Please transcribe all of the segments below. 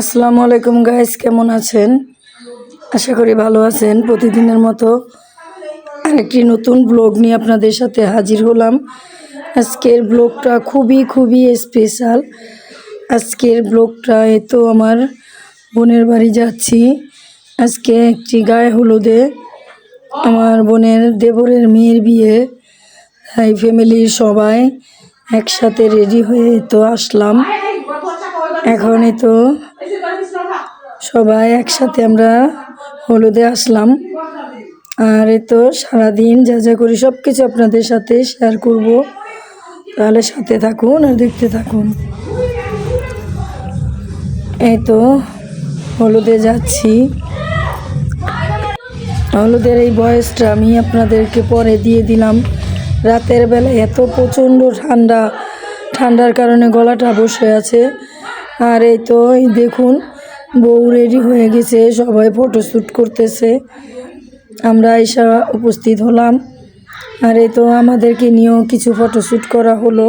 আসসালামু আলাইকুম গাইস, কেমন আছেন? আশা করি ভালো আছেন। প্রতিদিনের মতো আরেকটি নতুন ব্লগ নিয়ে আপনাদের সাথে হাজির হলাম। আজকের ব্লগটা খুবই স্পেশাল। আজকের ব্লগটা আমার বোনের বাড়ি যাচ্ছি। আজকে একটি গায়ে হলুদে আমার বোনের দেবরের মেয়ের বিয়ে, তাই ফ্যামিলির সবাই একসাথে রেডি হয়ে আসলাম। এখন সবাই একসাথে আমরা হলুদে আসলাম। আর সারাদিন যা করি সব কিছু আপনাদের সাথে শেয়ার করব, তাহলে সাথে থাকুন আর দেখতে থাকুন। হলুদে যাচ্ছি। হলুদের এই বয়সটা আমি আপনাদেরকে পরে দিয়ে দিলাম। রাতের বেলায় প্রচণ্ড ঠান্ডার কারণে গলাটা বসে আছে। আর দেখুন, বউ রেডি হয়ে গেছে, সবাই ফটোশ্যুট করতেছে। আমরা এসে উপস্থিত হলাম। আর আমাদেরকে নিয়েও কিছু ফটোশ্যুট করা হলো।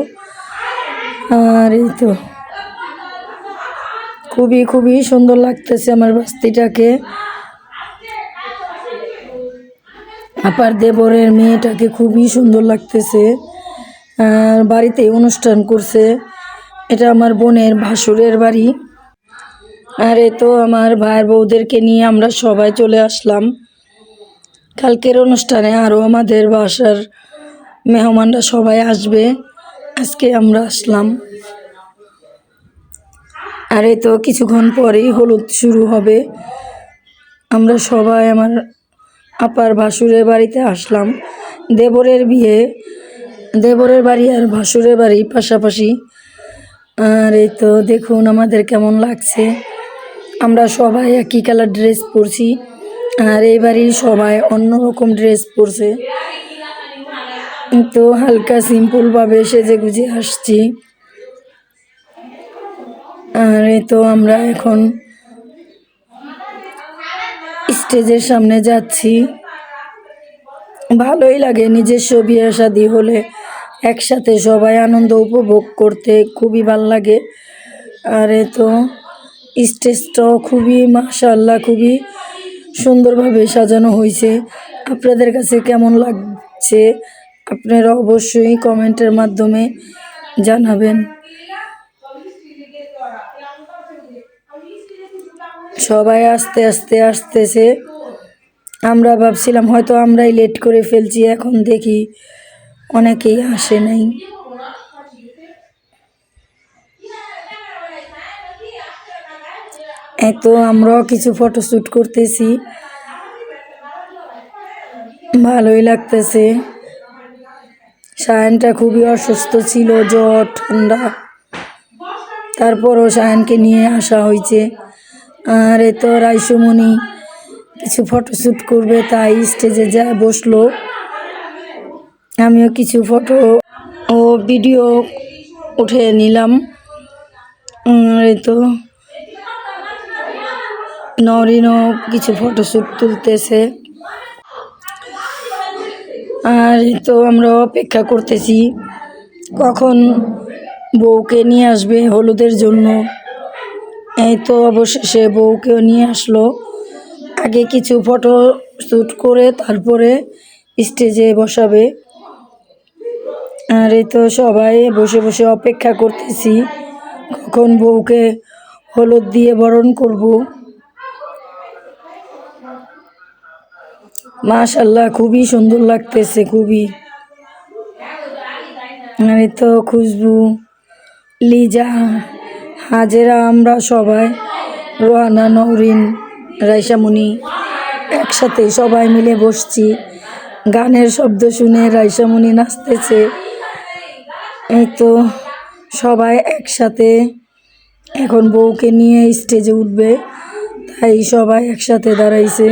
আর খুবই সুন্দর লাগতেছে আমার বাস্তিটাকে। আপার দেবরের মেয়েটাকে খুবই সুন্দর লাগতেছে। আর বাড়িতে অনুষ্ঠান করছে। এটা আমার বোনের ভাসুরের বাড়ি। আর আমার ভাইয়ের বউদেরকে নিয়ে আমরা সবাই চলে আসলাম। কালকের অনুষ্ঠানে আরও আমাদের বাসার মেহমানরা সবাই আসবে। আজকে আমরা আসলাম। আর কিছুক্ষণ পরেই হলুদ শুরু হবে। আমরা সবাই আমার আপার ভাসুরের বাড়িতে আসলাম। দেবরের বিয়ে, দেবরের বাড়ি আর ভাসুরের বাড়ি পাশাপাশি। আর দেখুন আমাদের কেমন লাগছে। আমরা সবাই একই কালার ড্রেস পরছি। আর এই বাড়ির সবাই অন্যরকম ড্রেস পরছে। হালকা সিম্পলভাবে সেজে গুজে আসছি। আর আমরা এখন স্টেজের সামনে যাচ্ছি। ভালোই লাগে নিজস্ব বিয়ে শাদী হলে একসাথে সবাই আনন্দ উপভোগ করতে, খুবই ভালো লাগে। আর স্টেজটাও খুবই মাশাআল্লাহ খুবই সুন্দরভাবে সাজানো হয়েছে। আপনাদের কাছে কেমন লাগছে আপনারা অবশ্যই কমেন্টের মাধ্যমে জানাবেন। সবাই আস্তে আস্তে আসতেছে। আমরা ভাবছিলাম হয়তো আমরাই লেট করে ফেলছি, এখন দেখি অনেকেই আসে নাই। আমরাও কিছু ফটোশ্যুট করতেছি, ভালোই লাগতেছে। শায়ানটা খুবই অসুস্থ ছিল, জ্বর ঠান্ডা, তারপরও শায়ানকে নিয়ে আসা হয়েছে। আর রাইসুমণি কিছু ফটোশ্যুট করবে, তাই স্টেজে যা বসলো। আমিও কিছু ফটো ও ভিডিও উঠে নিলাম। নরিনও কিছু ফটোশ্যুট তুলতেছে। আর আমরা অপেক্ষা করতেছি কখন বউকে নিয়ে আসবে হলুদের জন্য। অবশেষে বউকেও নিয়ে আসলো। আগে কিছু ফটো শ্যুট করে তারপরে স্টেজে বসাবে। আর সবাই বসে বসে অপেক্ষা করতেছি কখন বউকে হলুদ দিয়ে বরণ করব। মাশাআল্লাহ খুবই সুন্দর লাগতেছে, খুবই। আর খুশবু, লিজা, হাজেরা, আমরা সবাই, রোহানা, নওরিন, রাইসামণি একসাথে সবাই মিলে বসছি। গানের শব্দ শুনে রাইসামণি নাচতেছে। সবাই একসাথে এখন বউকে নিয়ে স্টেজে উঠবে, তাই সবাই একসাথে দাঁড়াইছে।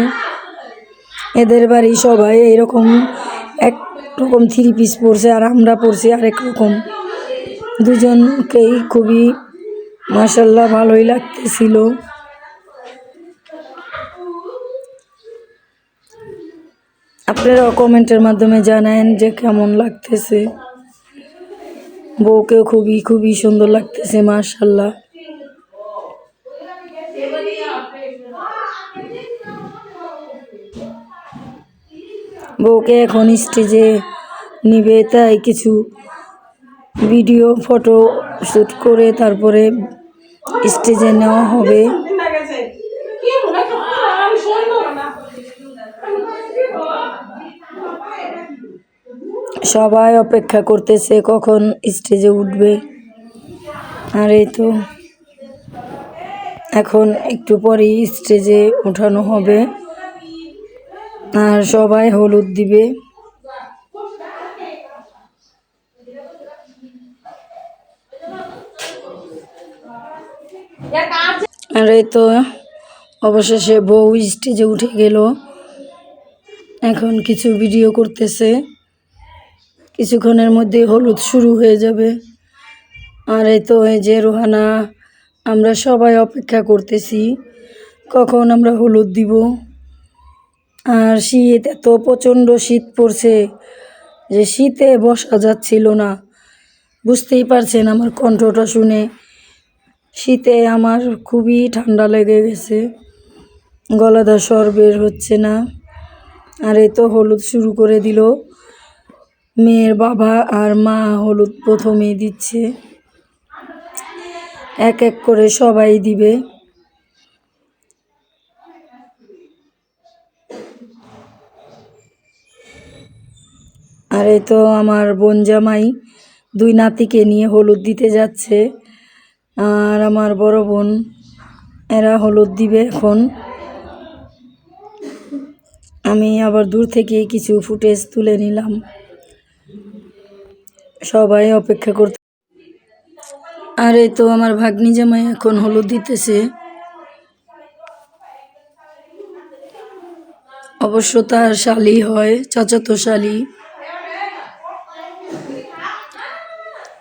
এদের বাড়ি সবাই এইরকম একরকম 3 পিস পরছে, আর আমরা পরছি আরেক রকম। দুজনকেই খুবই মাশাআল্লাহ ভালোই লাগতেছিল। আপনারাও কমেন্টের মাধ্যমে জানান যে কেমন লাগতেছে। বউকেও খুবই সুন্দর লাগতেছে মাশাআল্লাহ। বউকে এখন স্টেজে নিবে, তাই কিছু ভিডিও ফটো শ্যুট করে তারপরে স্টেজে নেওয়া হবে। সবাই অপেক্ষা করতেছে কখন স্টেজে উঠবে। আর এই তো এখন একটু পরেই স্টেজে ওঠানো হবে আর সবাই হলুদ দিবে। আর এই তো অবশেষে বউ স্টেজে উঠে গেল। এখন কিছু ভিডিও করতেছে, কিছুক্ষণের মধ্যে হলুদ শুরু হয়ে যাবে। আর এই তো এই যে রোহানা, আমরা সবাই অপেক্ষা করতেছি কখন আমরা হলুদ দিব। আর শীত, এত প্রচণ্ড শীত পড়ছে যে শীতে বসা যাচ্ছিল না। বুঝতেই পারছেন আমার কণ্ঠটা শুনে, শীতে আমার খুবই ঠান্ডা লেগে গেছে, গলাটা স্বর বের হচ্ছে না। আর এই তো হলুদ শুরু করে দিল। মেয়ের বাবা আর মা হলুদ প্রথমেই দিচ্ছে, এক এক করে সবাই দিবে। আর এই তো আমার বোন জামাই দুই নাতিকে নিয়ে হলুদ দিতে যাচ্ছে, আর আমার বড় বোন, এরা হলুদ দিবে এখন। আমি আবার দূর থেকে কিছু ফুটেজ তুলে নিলাম। সবাই অপেক্ষা করতে। আর এই তো আমার ভাগ্নি জামাই এখন হলুদ দিতেছে। অবশ্য তার শালি হয়, চাচাতো শালি।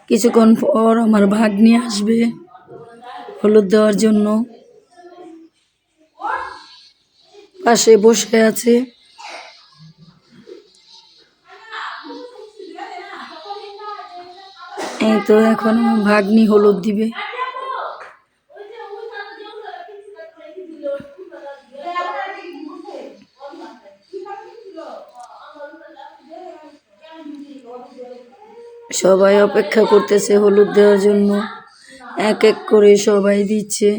কিছুক্ষণ পর আমার ভাগ্নি আসবে হলুদ দেওয়ার জন্য, পাশে বসে আছে। এই তো এখন আমার ভাগ্নি হলুদ দিবে। সবাই অপেক্ষা করতেছে হলুদ দেওয়ার জন্য, এক এক করে সবাই দিচ্ছে,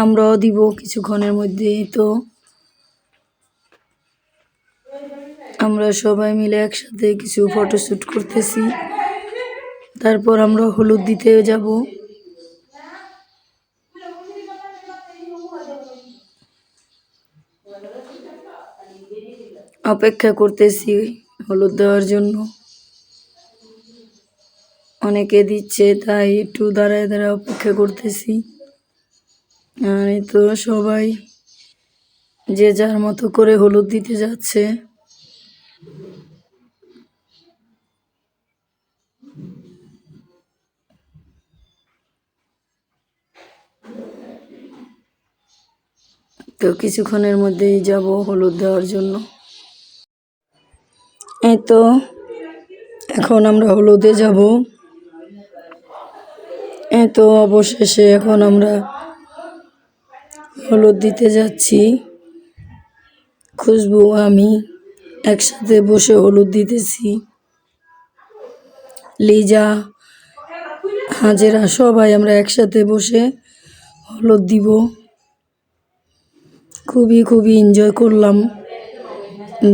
আমরাও দিব কিছুক্ষণের মধ্যেই। তো আমরা সবাই মিলে একসাথে কিছু ফটোশ্যুট করতেছি, তারপর আমরা হলুদ দিতে যাব। অপেক্ষা করতেছি হলুদ দেওয়ার জন্য, অনেকে দিচ্ছে তাই একটু দাঁড়ায় দাঁড়ায় অপেক্ষা করতেছি। আর এই তো সবাই যে যার মতো করে হলুদ দিতে যাচ্ছে। তো কিছুক্ষণের মধ্যেই যাব হলুদ দেওয়ার জন্য। এই তো এখন আমরা হলুদে যাব। এই তো অবশেষে এখন আমরা হলুদ দিতে যাচ্ছি। খুশবু আমি একসাথে বসে হলুদ দিতেছি, লিজা, হাজেরা সবাই আমরা একসাথে বসে হলুদ দিব। খুবই খুবই এনজয় করলাম,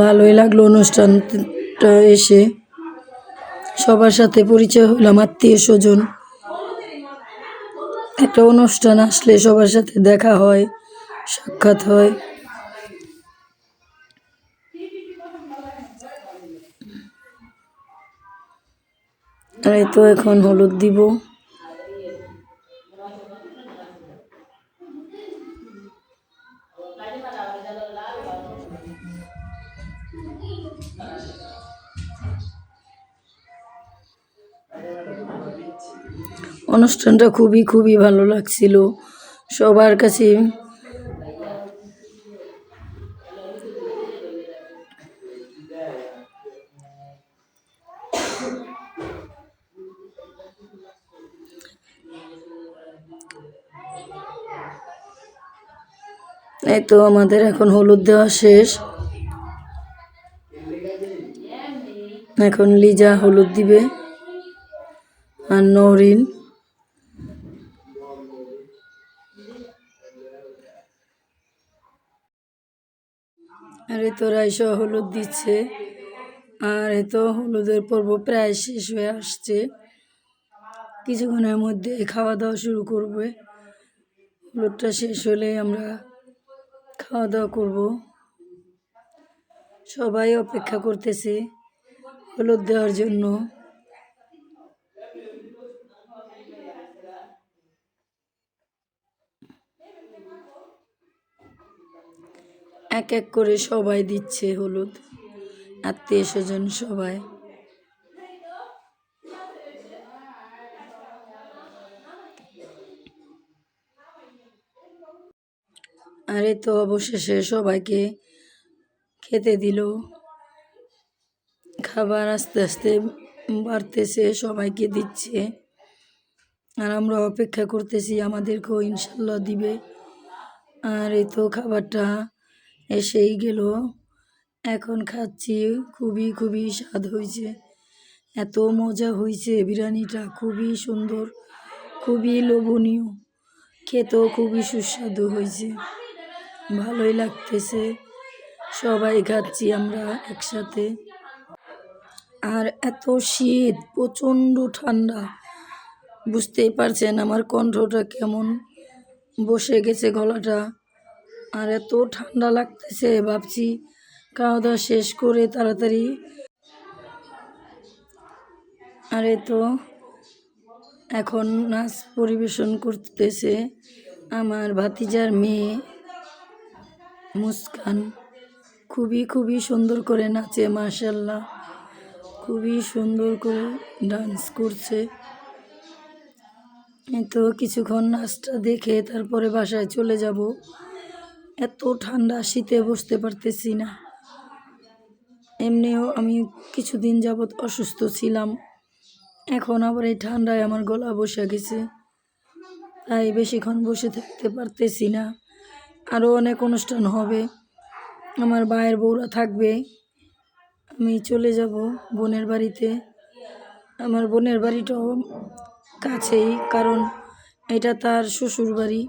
ভালোই লাগলো অনুষ্ঠানটা এসে, সবার সাথে পরিচয় হলাম, আত্মীয় স্বজন। একটা অনুষ্ঠান আসলে সবার সাথে দেখা হয়, সাক্ষাৎ হয়। আর এই তো এখন হলুদ দিব। অনুষ্ঠানটা খুবই খুবই ভালো লাগছিল সবার কাছে। এই তো আমাদের এখন হলুদ দেওয়া শেষ। এখন লিজা হলুদ দিবে আর নরিন। আর এই তো রাইসা হলুদ দিচ্ছে। আর এই তো হলুদের পর্ব প্রায় শেষ হয়ে আসছে, কিছুক্ষণের মধ্যে খাওয়া দাওয়া শুরু করবে। হলুদটা শেষ হলে আমরা খাওয়া দাওয়া করব। সবাই অপেক্ষা করতেছে হলুদ দেওয়ার জন্য। এক এক করে সবাই দিচ্ছে হলুদ, আত্মীয় স্বজন সবাই। আর এই তো অবশেষে সবাইকে খেতে দিল। খাবার আস্তে আস্তে বাড়তেছে, সবাইকে দিচ্ছে। আর আমরা অপেক্ষা করতেছি আমাদেরকেও ইনশাল্লাহ দিবে। আর এই তো খাবারটা এসেই গেল, এখন খাচ্ছি। খুবই খুবই স্বাদ হয়েছে, এত মজা হয়েছে। বিরিয়ানিটা খুবই সুন্দর, খুবই লোভনীয়, খেতেও খুবই সুস্বাদু হয়েছে, ভালোই লাগতেছে। সবাই খাচ্ছি আমরা একসাথে। আর এত শীত, প্রচণ্ড ঠান্ডা, বুঝতেই পারছেন আমার কণ্ঠটা কেমন বসে গেছে গলাটা। আর এত ঠান্ডা লাগতেছে, ভাবছি খাওয়া দাওয়া শেষ করে তাড়াতাড়ি। আর এই তো এখন নাচ পরিবেশন করতেছে আমার ভাতিজার মেয়ে মুস্কান। খুবই খুবই সুন্দর করে নাচে, মাশাআল্লাহ, খুবই সুন্দর করে ডান্স করছে। এই তো কিছুক্ষণ নাচটা দেখে তারপরে বাসায় চলে যাব। এত ঠান্ডা, শীতে বসতে পারতেছি না। এমনিও আমি কিছুদিন যাবৎ অসুস্থ ছিলাম, এখন আবার এই ঠান্ডায় আমার গলা বসে গেছে, তাই বেশিক্ষণ বসে থাকতে পারতেছি না। আরও অনেক অনুষ্ঠান হবে, আমার ভাইয়ের বউরা থাকবে, আমি চলে যাব বোনের বাড়িতে। আমার বোনের বাড়িটাও কাছেই, কারণ এটা তার শ্বশুর বাড়ি,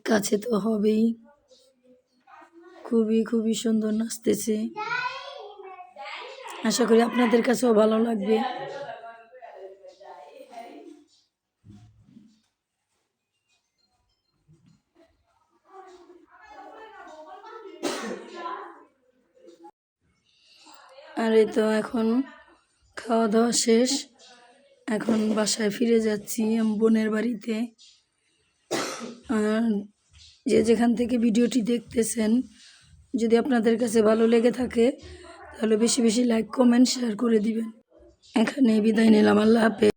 কাছে তো হবেই। খুবই খুবই সুন্দর নাচতেছে, আশা করি আপনাদের কাছেও ভালো লাগবে। আর এই তো এখন খাওয়া দাওয়া শেষ, এখন বাসায় ফিরে যাচ্ছি আমি বোনের বাড়িতে। আর যে যেখান থেকে ভিডিওটি দেখতেছেন, যদি আপনাদের কাছে ভালো লেগে থাকে তাহলে বেশি বেশি লাইক, কমেন্ট, শেয়ার করে দিবেন। এখানে বিদায় নিলাম, আল্লাহ হাফেজ।